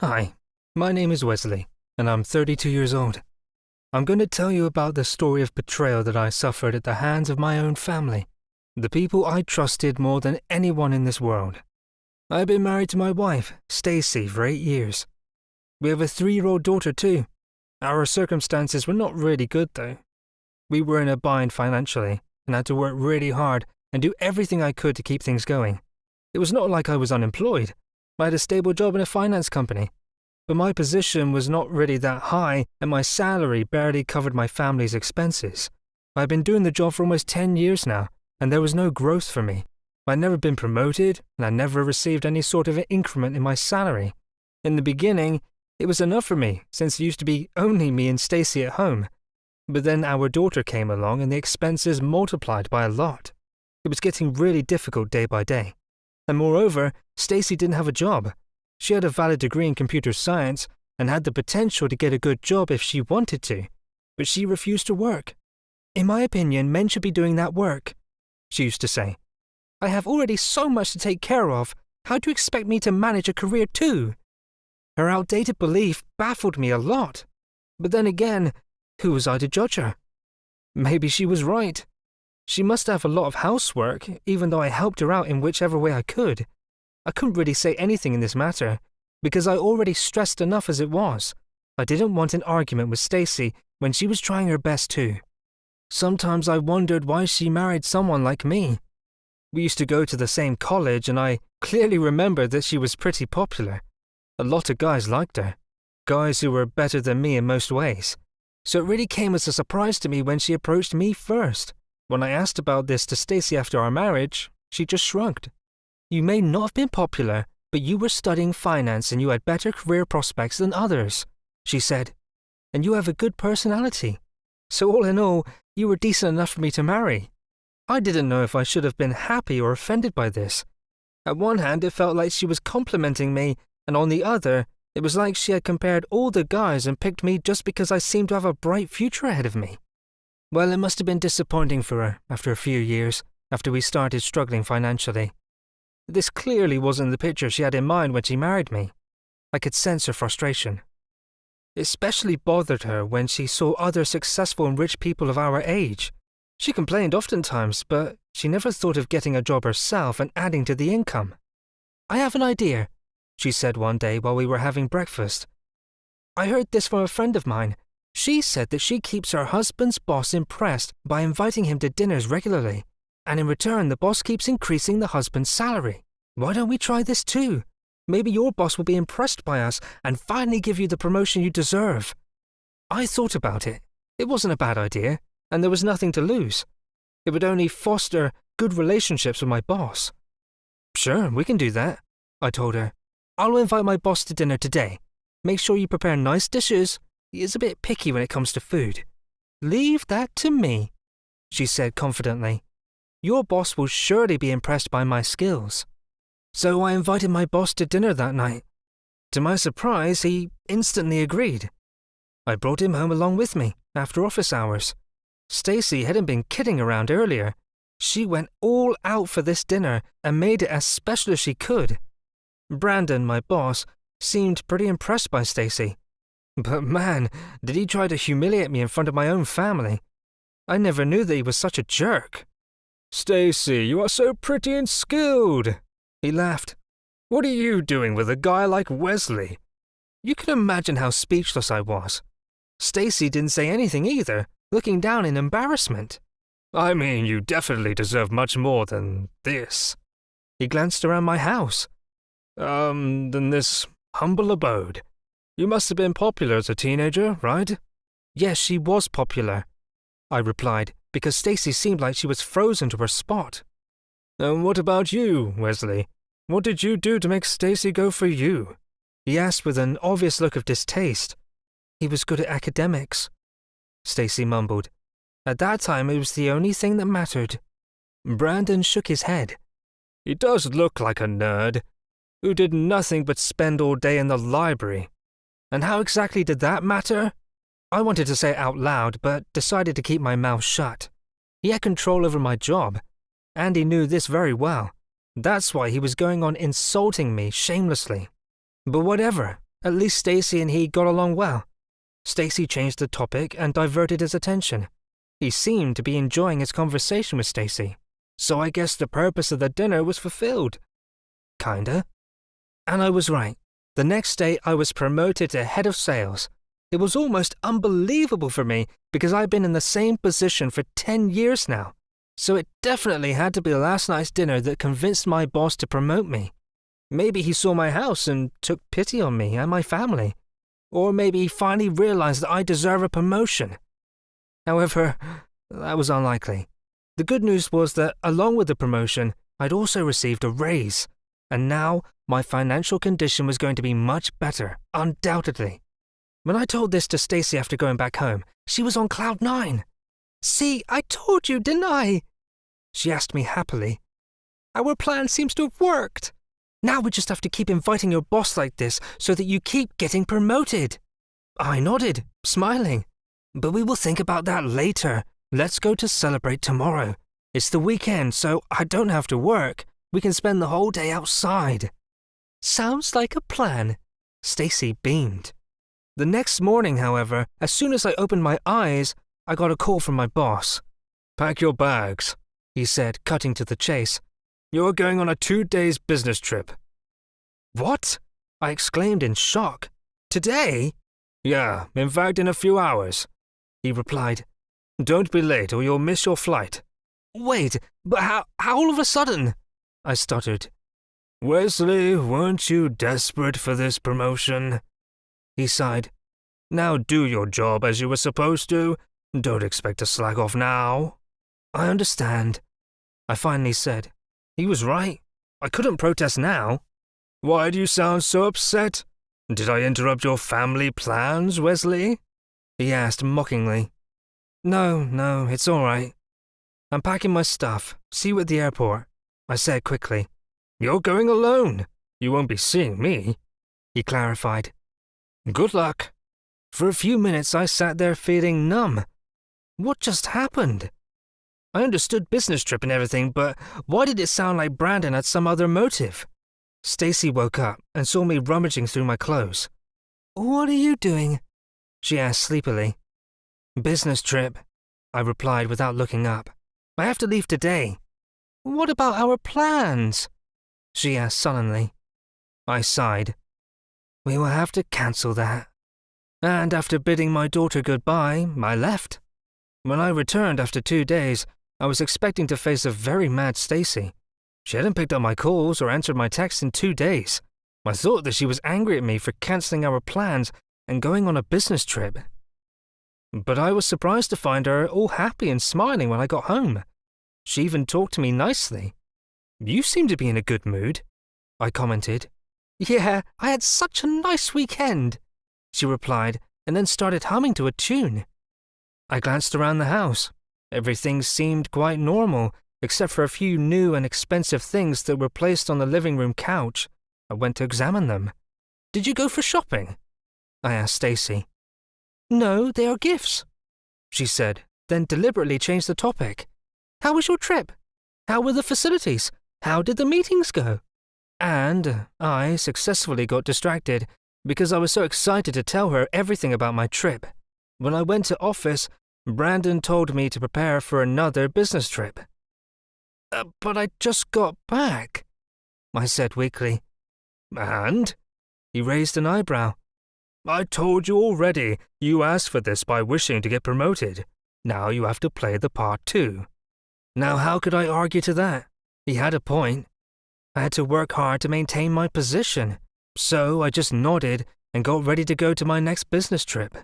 Hi, my name is Wesley, and I'm 32 years old. I'm going to tell you about the story of betrayal that I suffered at the hands of my own family, the people I trusted more than anyone in this world. I've been married to my wife, Stacy, for 8 years. We have a 3-year-old daughter too. Our circumstances were not really good though. We were in a bind financially and had to work really hard and do everything I could to keep things going. It was not like I was unemployed. I had a stable job in a finance company, but my position was not really that high and my salary barely covered my family's expenses. I had been doing the job for almost 10 years now, and there was no growth for me. I had never been promoted, and I never received any sort of an increment in my salary. In the beginning, it was enough for me, since it used to be only me and Stacy at home. But then our daughter came along and the expenses multiplied by a lot. It was getting really difficult day by day. And moreover, Stacy didn't have a job. She had a valid degree in computer science and had the potential to get a good job if she wanted to, but she refused to work. In my opinion, men should be doing that work, she used to say. I have already so much to take care of. How do you expect me to manage a career too? Her outdated belief baffled me a lot. But then again, who was I to judge her? Maybe she was right. She must have a lot of housework, even though I helped her out in whichever way I could. I couldn't really say anything in this matter, because I already stressed enough as it was. I didn't want an argument with Stacy when she was trying her best too. Sometimes I wondered why she married someone like me. We used to go to the same college, and I clearly remembered that she was pretty popular. A lot of guys liked her, guys who were better than me in most ways. So it really came as a surprise to me when she approached me first. When I asked about this to Stacy after our marriage, she just shrugged. You may not have been popular, but you were studying finance and you had better career prospects than others, she said. And you have a good personality. So all in all, you were decent enough for me to marry. I didn't know if I should have been happy or offended by this. At one hand, it felt like she was complimenting me, and on the other, it was like she had compared all the guys and picked me just because I seemed to have a bright future ahead of me. Well, it must have been disappointing for her after a few years, after we started struggling financially. This clearly wasn't the picture she had in mind when she married me. I could sense her frustration. It especially bothered her when she saw other successful and rich people of our age. She complained oftentimes, but she never thought of getting a job herself and adding to the income. I have an idea, she said one day while we were having breakfast. I heard this from a friend of mine. She said that she keeps her husband's boss impressed by inviting him to dinners regularly, and in return the boss keeps increasing the husband's salary. Why don't we try this too? Maybe your boss will be impressed by us and finally give you the promotion you deserve. I thought about it. It wasn't a bad idea, and there was nothing to lose. It would only foster good relationships with my boss. Sure, we can do that, I told her. I'll invite my boss to dinner today. Make sure you prepare nice dishes. He is a bit picky when it comes to food. Leave that to me, she said confidently. Your boss will surely be impressed by my skills. So I invited my boss to dinner that night. To my surprise, he instantly agreed. I brought him home along with me after office hours. Stacy hadn't been kidding around earlier. She went all out for this dinner and made it as special as she could. Brandon, my boss, seemed pretty impressed by Stacy. But man, did he try to humiliate me in front of my own family. I never knew that he was such a jerk. Stacy, you are so pretty and skilled, he laughed. What are you doing with a guy like Wesley? You can imagine how speechless I was. Stacy didn't say anything either, looking down in embarrassment. I mean, you definitely deserve much more than this. He glanced around my house. Than this humble abode. You must have been popular as a teenager, right? Yes, she was popular, I replied, because Stacy seemed like she was frozen to her spot. And what about you, Wesley? What did you do to make Stacy go for you? He asked with an obvious look of distaste. He was good at academics, Stacy mumbled. At that time, it was the only thing that mattered. Brandon shook his head. He does look like a nerd, who did nothing but spend all day in the library. And how exactly did that matter? I wanted to say it out loud, but decided to keep my mouth shut. He had control over my job, and he knew this very well. That's why he was going on insulting me shamelessly. But whatever, At least Stacy and he got along well. Stacy changed the topic and diverted his attention. He seemed to be enjoying his conversation with Stacy, so I guess the purpose of the dinner was fulfilled. Kinda. And I was right. The next day I was promoted to head of sales. It was almost unbelievable for me because I'd been in the same position for 10 years now. So it definitely had to be last night's dinner that convinced my boss to promote me. Maybe he saw my house and took pity on me and my family. Or maybe he finally realized that I deserve a promotion. However, that was unlikely. The good news was that, along with the promotion, I'd also received a raise. And now, my financial condition was going to be much better, undoubtedly. When I told this to Stacy after going back home, she was on cloud 9. "See, I told you, didn't I?" She asked me happily. "Our plan seems to have worked. Now we just have to keep inviting your boss like this so that you keep getting promoted." I nodded, smiling. "But we will think about that later. Let's go to celebrate tomorrow. It's the weekend, so I don't have to work. We can spend the whole day outside." "Sounds like a plan." Stacy beamed. The next morning, however, as soon as I opened my eyes, I got a call from my boss. "Pack your bags," he said, cutting to the chase. "You're going on a 2-day business trip." "What?" I exclaimed in shock. "Today?" "Yeah, in fact in a few hours," he replied. "Don't be late or you'll miss your flight." "Wait, but how all of a sudden?" I stuttered. "Wesley, weren't you desperate for this promotion?" He sighed. "Now do your job as you were supposed to. Don't expect to slack off now." "I understand," I finally said. He was right. I couldn't protest now. "Why do you sound so upset? Did I interrupt your family plans, Wesley?" he asked mockingly. No, it's all right. I'm packing my stuff. See you at the airport," I said quickly. "You're going alone. You won't be seeing me," he clarified. "Good luck." For a few minutes I sat there feeling numb. What just happened? I understood business trip and everything, but why did it sound like Brandon had some other motive? Stacy woke up and saw me rummaging through my clothes. "What are you doing?" she asked sleepily. "Business trip," I replied without looking up. "I have to leave today." "What about our plans?" she asked sullenly. I sighed. "We will have to cancel that." And after bidding my daughter goodbye, I left. When I returned after 2 days, I was expecting to face a very mad Stacy. She hadn't picked up my calls or answered my texts in 2 days. I thought that she was angry at me for cancelling our plans and going on a business trip. But I was surprised to find her all happy and smiling when I got home. She even talked to me nicely. "You seem to be in a good mood," I commented. "Yeah, I had such a nice weekend," she replied, and then started humming to a tune. I glanced around the house. Everything seemed quite normal, except for a few new and expensive things that were placed on the living room couch. I went to examine them. "Did you go for shopping?" I asked Stacy. "No, they are gifts," she said, then deliberately changed the topic. "How was your trip? How were the facilities? How did the meetings go?" And I successfully got distracted because I was so excited to tell her everything about my trip. When I went to office, Brandon told me to prepare for another business trip. But I just got back," I said weakly. "And?" He raised an eyebrow. "I told you already, you asked for this by wishing to get promoted. Now you have to play the part too." Now how could I argue to that? He had a point. I had to work hard to maintain my position, so I just nodded and got ready to go to my next business trip.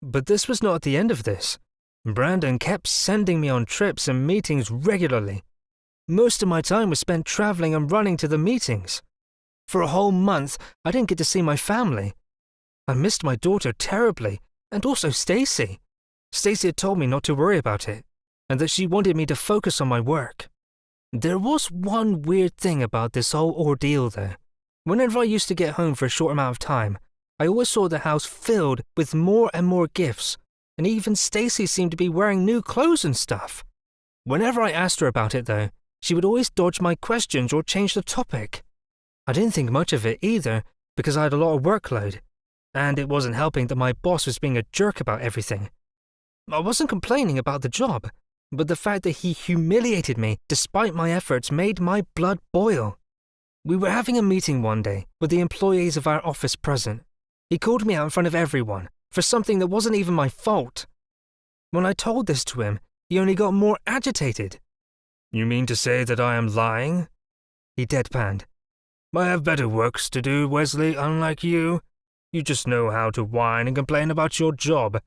But this was not the end of this. Brandon kept sending me on trips and meetings regularly. Most of my time was spent traveling and running to the meetings. For a whole month, I didn't get to see my family. I missed my daughter terribly, and also Stacy. Stacy had told me not to worry about it, and that she wanted me to focus on my work. There was one weird thing about this whole ordeal, though. Whenever I used to get home for a short amount of time, I always saw the house filled with more and more gifts, and even Stacy seemed to be wearing new clothes and stuff. Whenever I asked her about it, though, she would always dodge my questions or change the topic. I didn't think much of it either, because I had a lot of workload, And it wasn't helping that my boss was being a jerk about everything. I wasn't complaining about the job, but the fact that he humiliated me despite my efforts made my blood boil. We were having a meeting one day with the employees of our office present. He called me out in front of everyone for something that wasn't even my fault. When I told this to him, he only got more agitated. "You mean to say that I am lying?" He deadpanned. "I have better works to do, Wesley, unlike you. You just know how to whine and complain about your job.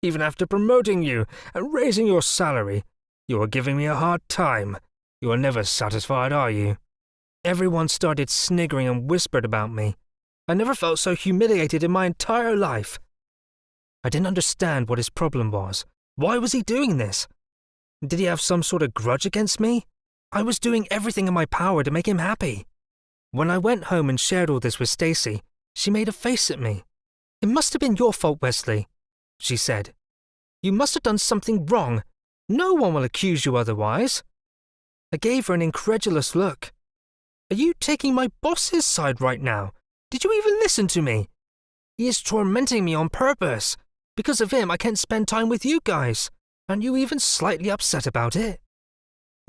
Even after promoting you and raising your salary, you are giving me a hard time. You are never satisfied, are you?" Everyone started sniggering and whispered about me. I never felt so humiliated in my entire life. I didn't understand what his problem was. Why was he doing this? Did he have some sort of grudge against me? I was doing everything in my power to make him happy. When I went home and shared all this with Stacy, she made a face at me. "It must have been your fault, Wesley," she said. "You must have done something wrong. No one will accuse you otherwise." I gave her an incredulous look. "Are you taking my boss's side right now? Did you even listen to me? He is tormenting me on purpose. Because of him, I can't spend time with you guys. Aren't you even slightly upset about it?"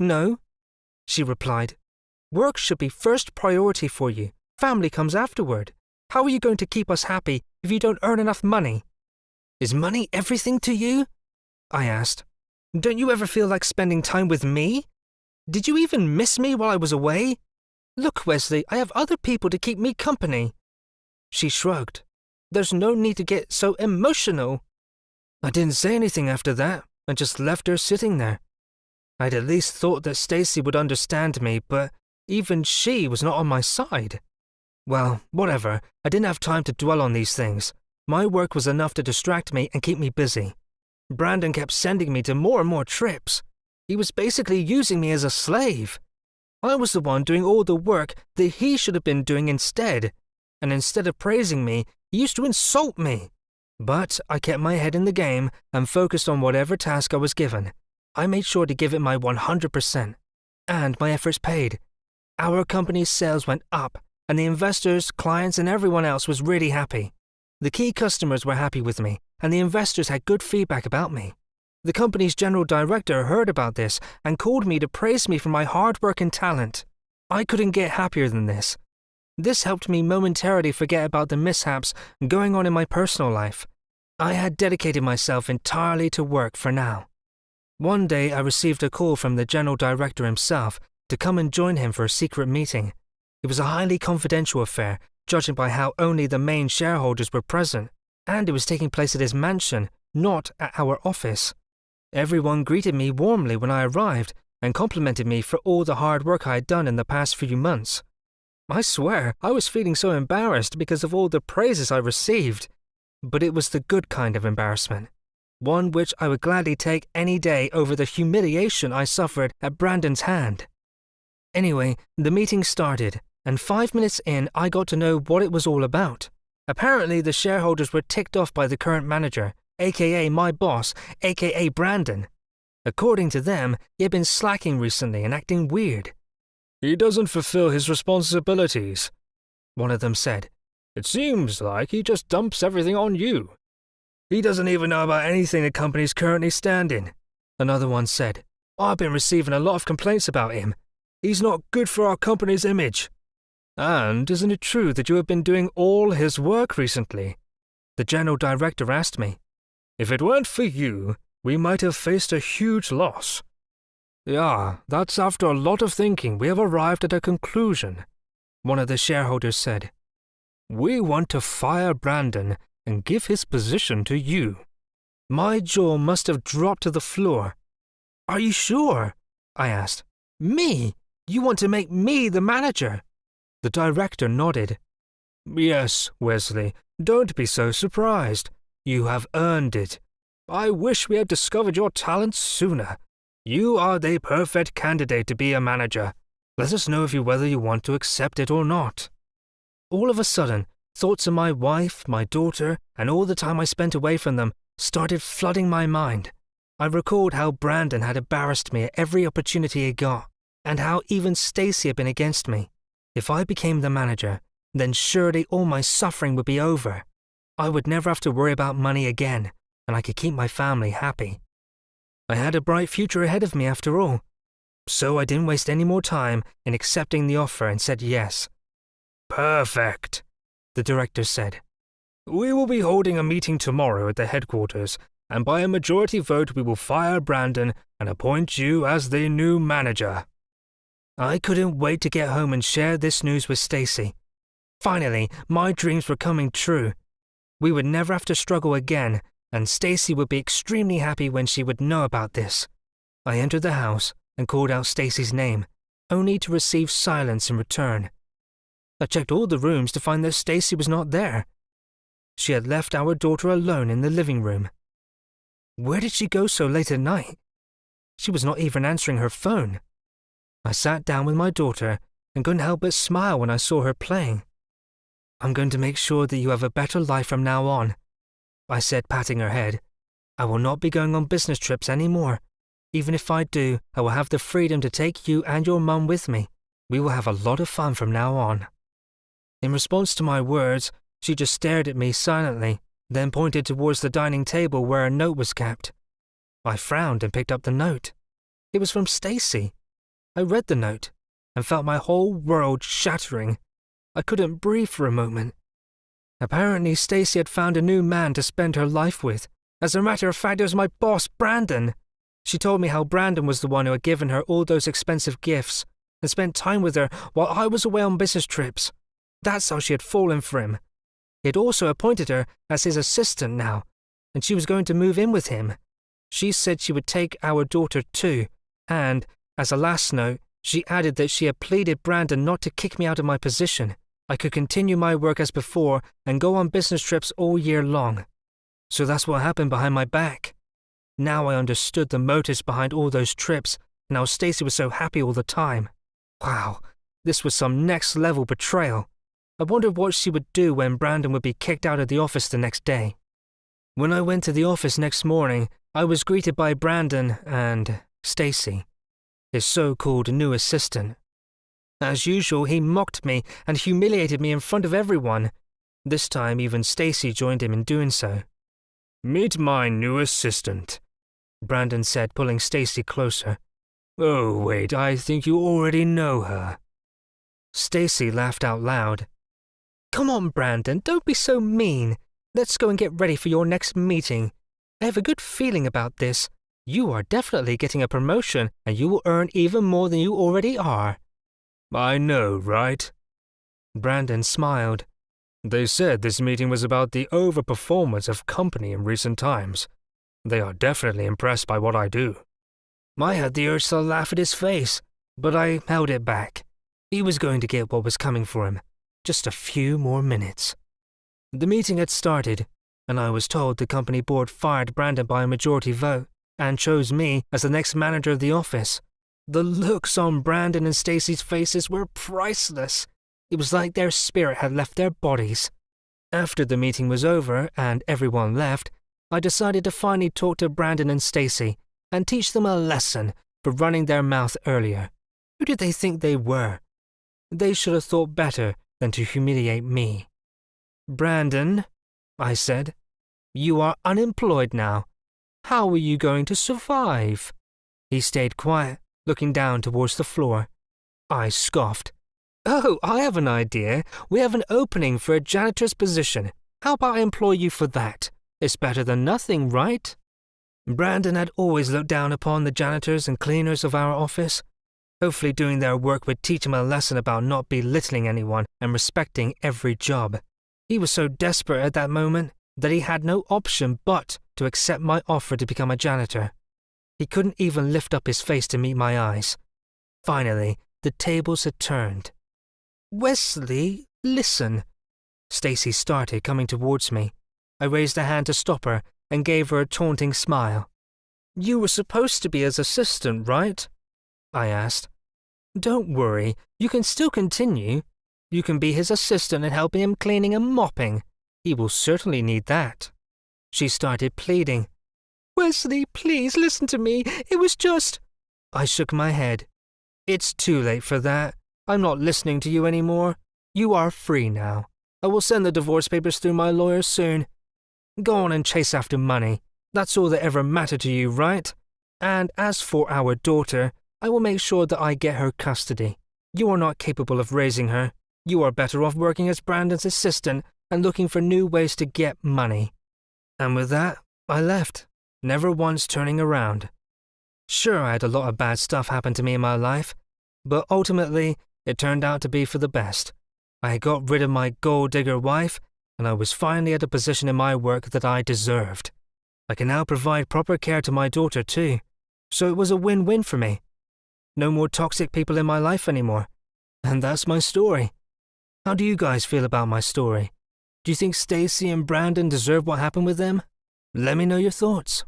"No," she replied. "Work should be first priority for you. Family comes afterward. How are you going to keep us happy if you don't earn enough money?" "Is money everything to you?" I asked. "Don't you ever feel like spending time with me? Did you even miss me while I was away? Look, Wesley, I have other people to keep me company." She shrugged. "There's no need to get so emotional." I didn't say anything after that. I just left her sitting there. I'd at least thought that Stacy would understand me, but even she was not on my side. Well, whatever. I didn't have time to dwell on these things. My work was enough to distract me and keep me busy. Brandon kept sending me to more and more trips. He was basically using me as a slave. I was the one doing all the work that he should have been doing instead, and instead of praising me, he used to insult me. But I kept my head in the game and focused on whatever task I was given. I made sure to give it my 100%, and my efforts paid. Our company's sales went up, and the investors, clients, and everyone else was really happy. The key customers were happy with me, and the investors had good feedback about me. The company's general director heard about this and called me to praise me for my hard work and talent. I couldn't get happier than this. This helped me momentarily forget about the mishaps going on in my personal life. I had dedicated myself entirely to work for now. One day I received a call from the general director himself to come and join him for a secret meeting. It was a highly confidential affair, judging by how only the main shareholders were present, and it was taking place at his mansion, not at our office. Everyone greeted me warmly when I arrived and complimented me for all the hard work I had done in the past few months. I swear, I was feeling so embarrassed because of all the praises I received. But it was the good kind of embarrassment, one which I would gladly take any day over the humiliation I suffered at Brandon's hand. Anyway, the meeting started, and 5 minutes in I got to know what it was all about. Apparently the shareholders were ticked off by the current manager, aka my boss, aka Brandon. According to them, he had been slacking recently and acting weird. "He doesn't fulfill his responsibilities," one of them said. "It seems like he just dumps everything on you. He doesn't even know about anything the company's currently standing," another one said. "I've been receiving a lot of complaints about him. He's not good for our company's image." "And isn't it true that you have been doing all his work recently?" the general director asked me. "If it weren't for you, we might have faced a huge loss." "Yeah, that's after a lot of thinking we have arrived at a conclusion," one of the shareholders said. "We want to fire Brandon and give his position to you." My jaw must have dropped to the floor. "Are you sure?" I asked. "Me? You want to make me the manager?" The director nodded. "Yes, Wesley, don't be so surprised. You have earned it. I wish we had discovered your talents sooner. You are the perfect candidate to be a manager. Let us know whether you want to accept it or not." All of a sudden, thoughts of my wife, my daughter, and all the time I spent away from them started flooding my mind. I recalled how Brandon had embarrassed me at every opportunity he got, and how even Stacy had been against me. If I became the manager, then surely all my suffering would be over. I would never have to worry about money again, and I could keep my family happy. I had a bright future ahead of me after all, so I didn't waste any more time in accepting the offer and said yes. "Perfect," the director said. "We will be holding a meeting tomorrow at the headquarters, and by a majority vote we will fire Brandon and appoint you as the new manager." I couldn't wait to get home and share this news with Stacy. Finally, my dreams were coming true. We would never have to struggle again, and Stacy would be extremely happy when she would know about this. I entered the house and called out Stacy's name, only to receive silence in return. I checked all the rooms to find that Stacy was not there. She had left our daughter alone in the living room. Where did she go so late at night? She was not even answering her phone. I sat down with my daughter and couldn't help but smile when I saw her playing. "I'm going to make sure that you have a better life from now on," I said, patting her head. "I will not be going on business trips anymore. Even if I do, I will have the freedom to take you and your mum with me. We will have a lot of fun from now on." In response to my words, she just stared at me silently, then pointed towards the dining table where a note was kept. I frowned and picked up the note. It was from Stacy. I read the note and felt my whole world shattering. I couldn't breathe for a moment. Apparently, Stacy had found a new man to spend her life with. As a matter of fact, it was my boss, Brandon. She told me how Brandon was the one who had given her all those expensive gifts and spent time with her while I was away on business trips. That's how she had fallen for him. He had also appointed her as his assistant now, and she was going to move in with him. She said she would take our daughter too, and, as a last note, she added that she had pleaded Brandon not to kick me out of my position. I could continue my work as before and go on business trips all year long. So that's what happened behind my back. Now I understood the motives behind all those trips and how Stacy was so happy all the time. Wow, this was some next-level betrayal. I wondered what she would do when Brandon would be kicked out of the office the next day. When I went to the office next morning, I was greeted by Brandon and Stacy, his so-called new assistant. As usual, he mocked me and humiliated me in front of everyone. This time, even Stacy joined him in doing so. "Meet my new assistant," Brandon said, pulling Stacy closer. "Oh, wait, I think you already know her." Stacy laughed out loud. "Come on, Brandon, don't be so mean. Let's go and get ready for your next meeting. I have a good feeling about this. You are definitely getting a promotion, and you will earn even more than you already are." "I know, right?" Brandon smiled. "They said this meeting was about the overperformance of company in recent times. They are definitely impressed by what I do." I had the urge to laugh at his face, but I held it back. He was going to get what was coming for him. Just a few more minutes. The meeting had started, and I was told the company board fired Brandon by a majority vote and chose me as the next manager of the office. The looks on Brandon and Stacy's faces were priceless. It was like their spirit had left their bodies. After the meeting was over and everyone left, I decided to finally talk to Brandon and Stacy and teach them a lesson for running their mouth earlier. Who did they think they were? They should have thought better than to humiliate me. "Brandon," I said, "you are unemployed now. How are you going to survive?" He stayed quiet, looking down towards the floor. I scoffed. "Oh, I have an idea. We have an opening for a janitor's position. How about I employ you for that? It's better than nothing, right?" Brandon had always looked down upon the janitors and cleaners of our office. Hopefully doing their work would teach him a lesson about not belittling anyone and respecting every job. He was so desperate at that moment that he had no option but to accept my offer to become a janitor. He couldn't even lift up his face to meet my eyes. Finally, the tables had turned. "Wesley, listen." Stacy started coming towards me. I raised a hand to stop her and gave her a taunting smile. "You were supposed to be his assistant, right?" I asked. "Don't worry, you can still continue. You can be his assistant and helping him cleaning and mopping. He will certainly need that." She started pleading. "Wesley, please listen to me. It was just—" I shook my head. "It's too late for that. I'm not listening to you anymore. You are free now. I will send the divorce papers through my lawyer soon. Go on and chase after money. That's all that ever mattered to you, right? And as for our daughter, I will make sure that I get her custody. You are not capable of raising her. You are better off working as Brandon's assistant and looking for new ways to get money." And with that, I left, never once turning around. Sure, I had a lot of bad stuff happen to me in my life, but ultimately, it turned out to be for the best. I had got rid of my gold-digger wife, and I was finally at a position in my work that I deserved. I can now provide proper care to my daughter too, so it was a win-win for me. No more toxic people in my life anymore, and that's my story. How do you guys feel about my story? Do you think Stacy and Brandon deserve what happened with them? Let me know your thoughts.